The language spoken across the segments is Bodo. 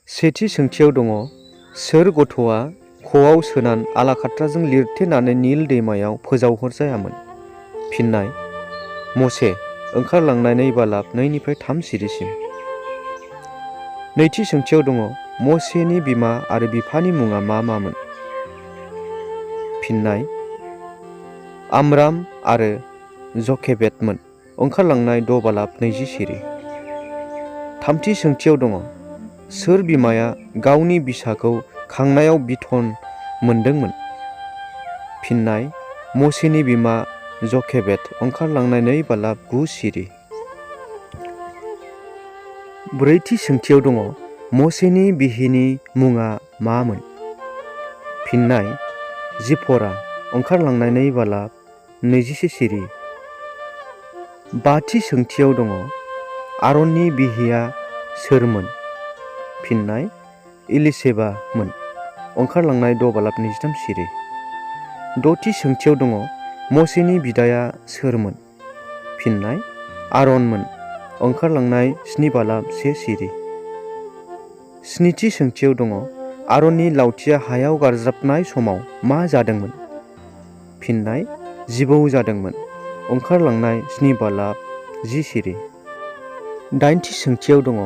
सेथि सोंथियाव दङ सोर गथ'आ ख'आव सोनान आलाखाथ्राजों लिरथेनानै नील दैमायाव फोजावहरजायामोन? फिननाय: मसे। ओंखारलांनाय 2:2-3 सिरिसिम। नैथि सोंथियाव दङ मसेनि बिमा आरो बिफानि मुङा मा मामोन? फिननाय: आमराम आरो ज'खेबेदमोन। ओंखारलांनाय 2:20 सिरि। थामथि सोंथियाव दङ सोर बिमाया गावनि बिसाखौ खांनायाव बिथन मोनदोंमोन? फिननाय: मसेनि बिमा ज'खेबेद। ओंखारलांनाय 2:9 सिरि। ब्रैथि सोंथियाव दङ मसेनि बिहिनि मुङा मामोन? फिननाय: जिप'रा। ओंखारलांनाय 2:21 सिरि। बाथि सोंथियाव दङ आरननि बिहिया सोरमोन? फिननाय: इलिसेबामोन। ओंखारलांनाय 2:23 सिरि। दथि सोंथियाव दङ मसेनि बिदाया सोरमोन? फिननाय: आरनमोन। ओंखारलांनाय 7:1 सिरि। स्निथि सोंथियाव दङ आरननि लावथिया हायाव गारज्राबनाय समाव मा जादोंमोन? फिननाय: जिबौ जादोंमोन। ओंखारलांनाय 7:10 सिरि। दाइनथि सोंथियाव दङ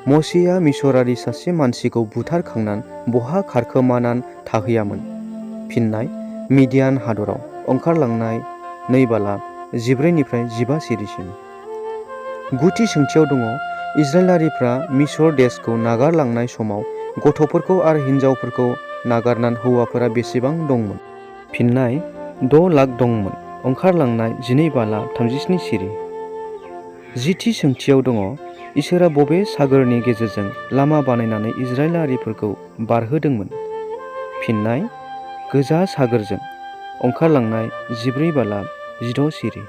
मसेया मिसरारि सासे मानसिखौ बुथारखांनान बहा खारखोमानान थाहैयामोन? फिननाय: मिडियान हादराव। ओंखारलांनाय 2:14-15 सिरिसिम। गुथि सोंथियाव दङ इजराइलारिफ्रा मिसर देशखौ नागारलांनाय समाव गथ'फोरखौ आरो हिनजावफोरखौ नागारनान हौवाफोरा बेसेबां दंमोन? फिननाय: 6 लाख दंमोन। ओंखारलांनाय 12:37 सिरि। जिथि सोंथियाव दङ इसोरा बबे सागोरनि गेजेरजों लामा बानायनानै इजराइलारिफोरखौ बारहोदोंमोन? फिननाय: गोजा सागोरजों। ओंखारलांनाय 14:16 सिरि।